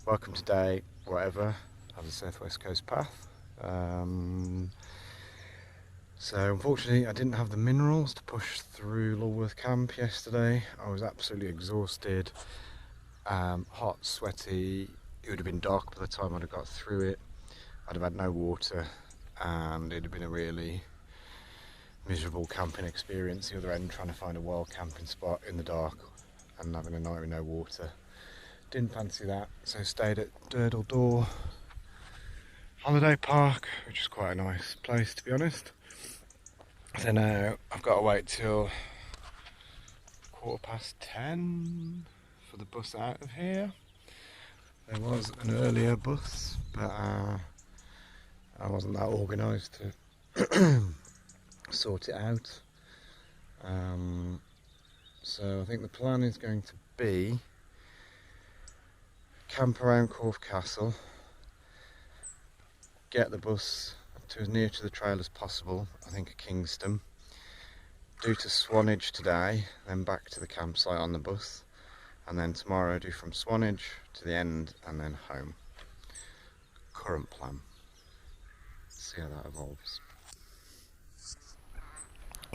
Welcome to day whatever of the South West Coast Path. So unfortunately I didn't have the minerals to push through Lulworth camp yesterday. I was absolutely exhausted, hot, sweaty. It would have been dark by the time I'd have got through it. I'd have had no water and it'd have been a really miserable camping experience the other end, trying to find a wild camping spot in the dark and having a night with no water. Didn't fancy that, so stayed at Durdle Door Holiday Park, which is quite a nice place to be honest. So now I've got to wait till 10:15 for the bus out of here. There was an earlier bus, but I wasn't that organised to sort it out. So I think the plan is going to be camp around Corfe Castle, get the bus to as near to the trail as possible, I think at Kingston, do to Swanage today, then back to the campsite on the bus, and then tomorrow do from Swanage to the end and then home. Current plan. See how that evolves.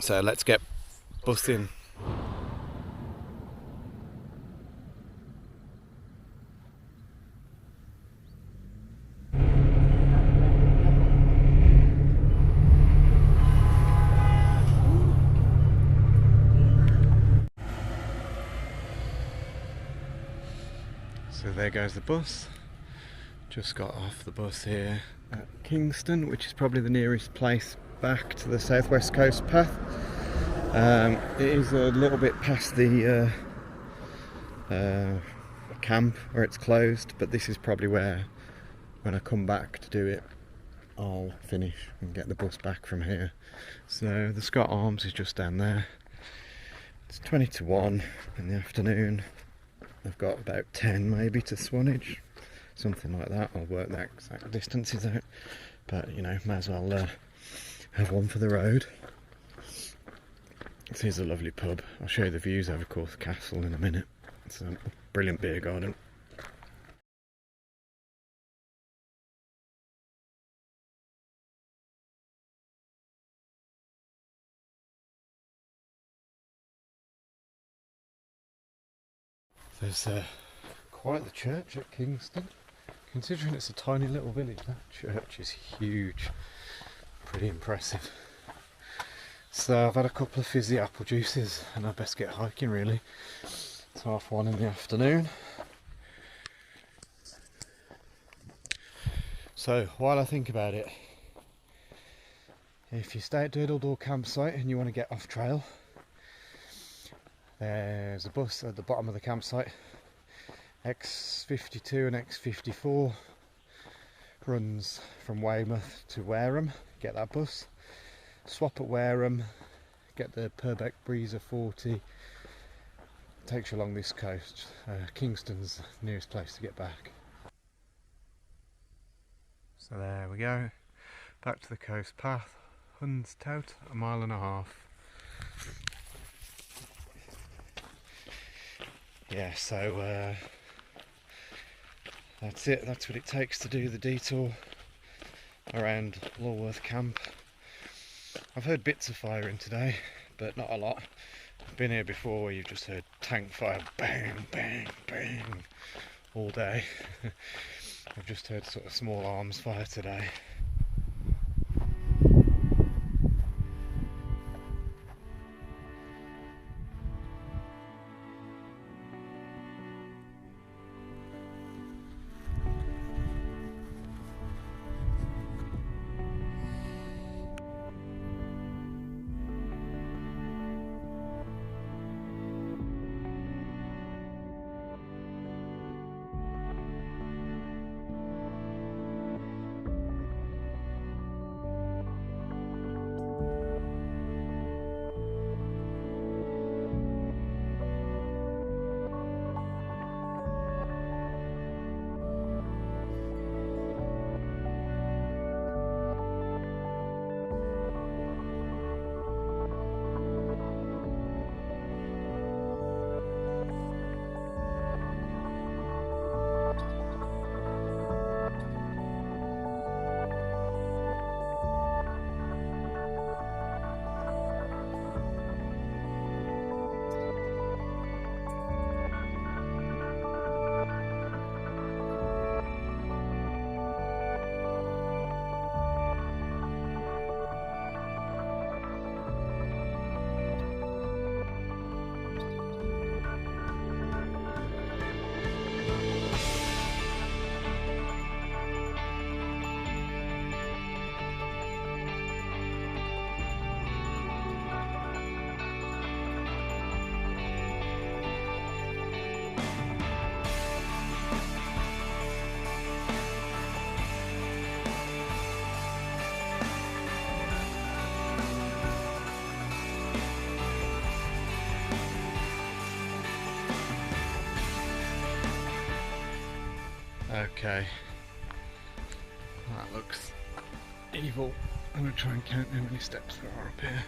So let's get busing. So there goes the bus. Just got off the bus here at Kingston, which is probably the nearest place back to the South West Coast Path. It is a little bit past the camp where it's closed, but this is probably where, when I come back to do it, I'll finish and get the bus back from here. So the Scott Arms is just down there. It's 20 to 1 in the afternoon. I've got about 10 maybe to Swanage, something like that. I'll work that exact distances out, but you know, might as well have one for the road. This is a lovely pub. I'll show you the views over Corfe Castle in a minute. It's a brilliant beer garden. There's quite the church at Kingston. Considering it's a tiny little village, that church is huge. Pretty impressive. So I've had a couple of fizzy apple juices and I best get hiking really. It's 1:30 in the afternoon. So while I think about it, if you stay at Durdle Door campsite and you want to get off trail, there's a bus at the bottom of the campsite. X52 and X54 runs from Weymouth to Wareham. Get that bus, swap at Wareham, get the Purbeck Breezer 40, takes you along this coast. Kingston's the nearest place to get back. So there we go, back to the coast path. Hund's Tout, 1.5 miles. Yeah, so that's it. That's what it takes to do the detour around Lulworth camp. I've heard bits of firing today, but not a lot. I've been here before where you've just heard tank fire, bang, bang, bang, all day. I've just heard sort of small arms fire today. Okay, that looks evil. I'm going to try and count how many steps there are up here.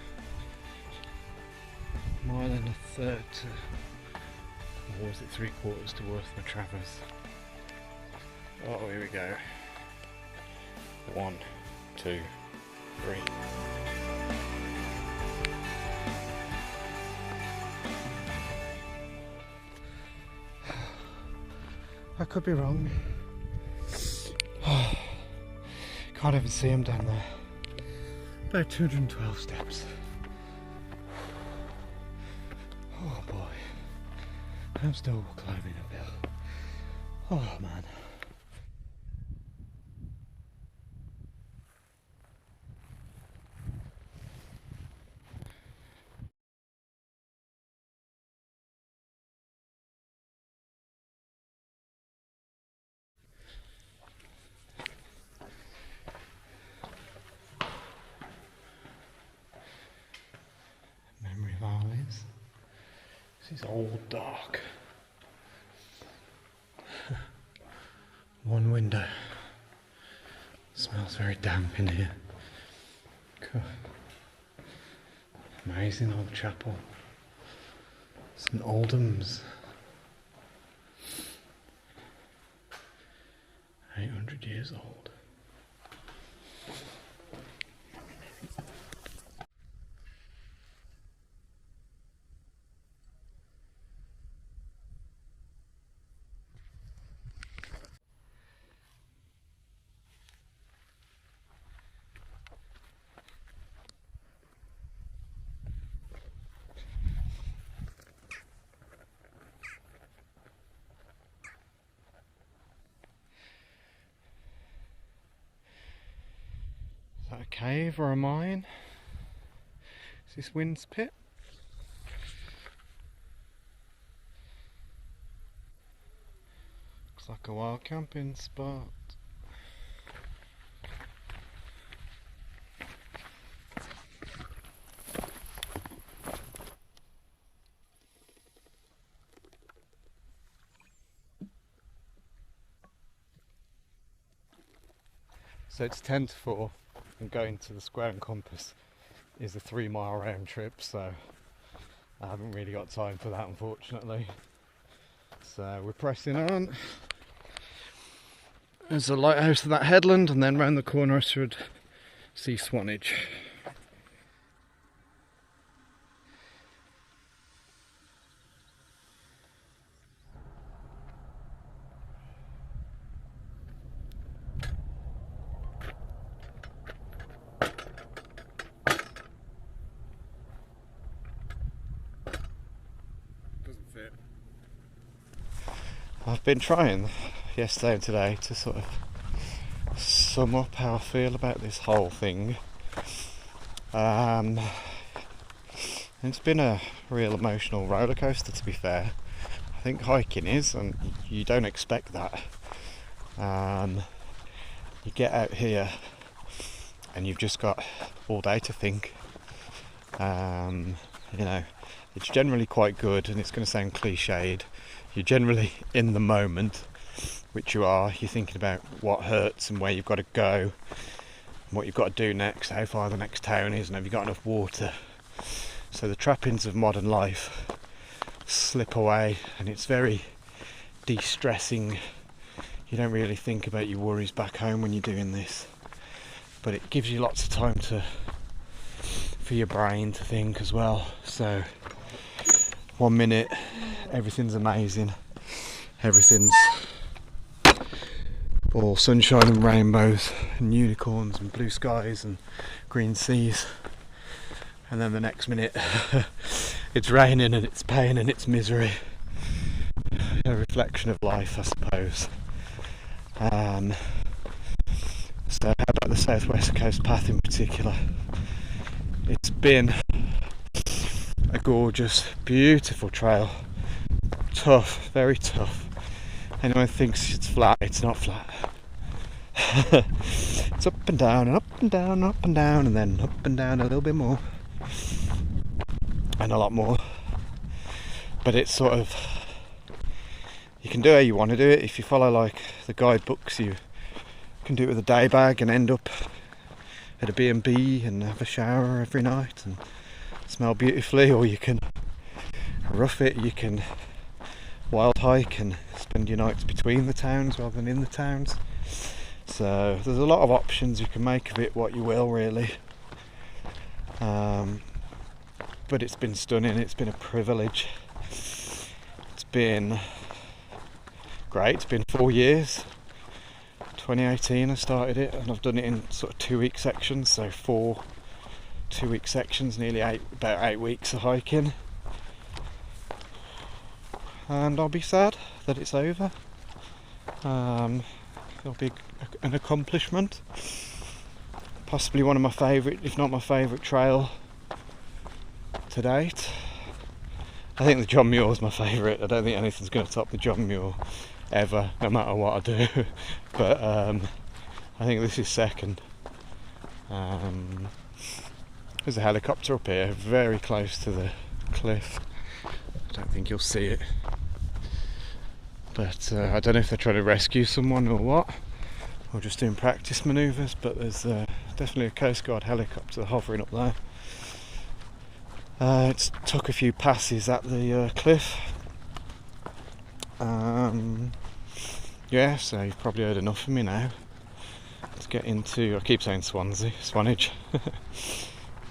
Mile and a third to, or was it 3/4 to Worth Travers? Oh, here we go. 1, 2, 3. I could be wrong. Can't even see him down there. About 212 steps. Oh boy. I'm still climbing uphill. Oh man. Memory valleys. This is all dark. One window. Smells very damp in here. Cool. Amazing old chapel. St Aldham's. 800 years old. Is that a cave or a mine? Is this Wind's Pit? Looks like a wild camping spot. So it's 10 to 4 and going to the square and compass is a 3-mile round trip, so I haven't really got time for that unfortunately. So we're pressing on. There's a lighthouse to that headland, and then round the corner I should see Swanage. I've been trying yesterday and today to sort of sum up how I feel about this whole thing. It's been a real emotional roller coaster, to be fair. I think hiking is, and you don't expect that. You get out here and you've just got all day to think. You know, it's generally quite good, and it's going to sound cliched. You're generally in the moment, which you are. You're thinking about what hurts and where you've got to go, and what you've got to do next, how far the next town is, and have you got enough water. So the trappings of modern life slip away, and it's very de-stressing. You don't really think about your worries back home when you're doing this, but it gives you lots of time for your brain to think as well. So 1 minute everything's amazing, everything's all sunshine and rainbows and unicorns and blue skies and green seas, and then the next minute it's raining and it's pain and it's misery. A reflection of life, I suppose. So how about the Southwest Coast Path in particular? It's been a gorgeous, beautiful trail. Tough, very tough. Anyone thinks it's flat, it's not flat. It's up and down and up and down and up and down, and then up and down a little bit more and a lot more. But it's sort of, you can do it how you want to do it. If you follow like the guidebooks, you can do it with a day bag and end up at a B&B and have a shower every night and smell beautifully, or you can rough it, you can wild hike and spend your nights between the towns rather than in the towns. So there's a lot of options. You can make of it what you will, really. But it's been stunning. It's been a privilege. It's been great. It's been 4 years. 2018 I started it, and I've done it in sort of 2-week sections, so 4 2-week sections, nearly about 8 weeks of hiking. And I'll be sad that it's over. It'll be an accomplishment. Possibly one of my favourite, if not my favourite trail to date. I think the John Muir is my favourite. I don't think anything's going to top the John Muir ever, no matter what I do. But I think this is second. There's a helicopter up here, very close to the cliff. I don't think you'll see it. But I don't know if they're trying to rescue someone or what, or just doing practice manoeuvres, but there's definitely a Coast Guard helicopter hovering up there. It's took a few passes at the cliff. Yeah, so you've probably heard enough of me now. Let's get into, I keep saying Swanage.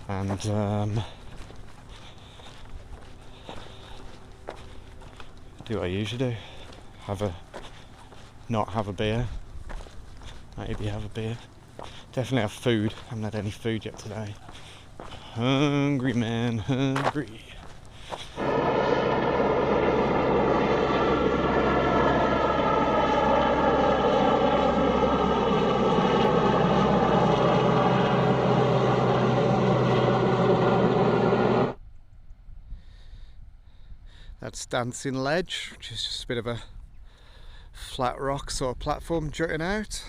And do what I usually do. Not have a beer. Maybe have a beer. Definitely have food. I haven't had any food yet today. Hungry man, hungry. That's Dancing Ledge, which is just a bit of a flat rock sort of platform jutting out.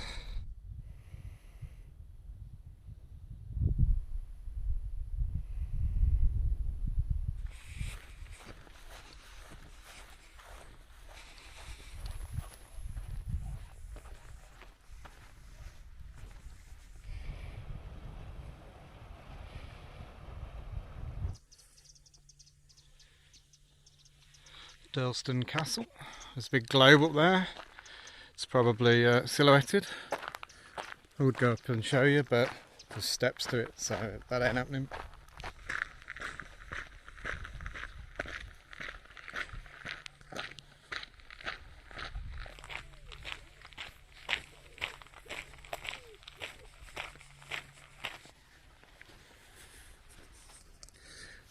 Durlston Castle. There's a big globe up there. It's probably silhouetted. I would go up and show you, but there's steps to it, so that ain't happening.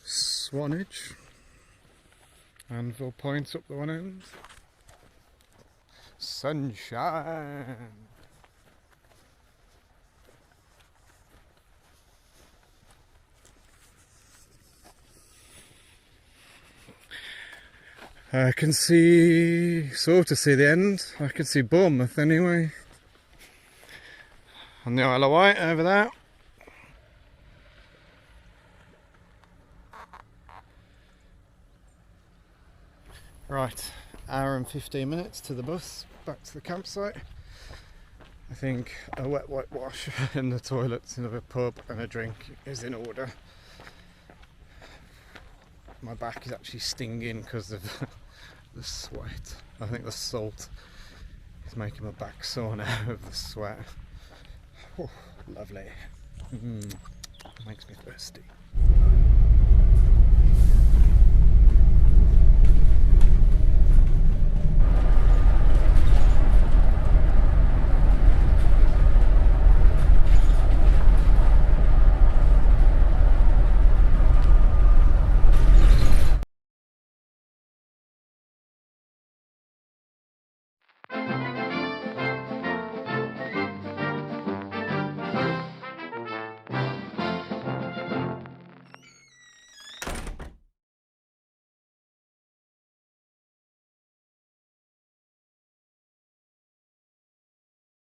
Swanage. Anvil Point up the one end. Sunshine. I can sort of see the end. I can see Bournemouth anyway. And the Isle of Wight over there. Right, hour and 15 minutes to the bus, back to the campsite. I think a wet whitewash in the toilets of a pub and a drink is in order. My back is actually stinging because of the sweat. I think the salt is making my back sore now of the sweat. Oh, lovely. Makes me thirsty.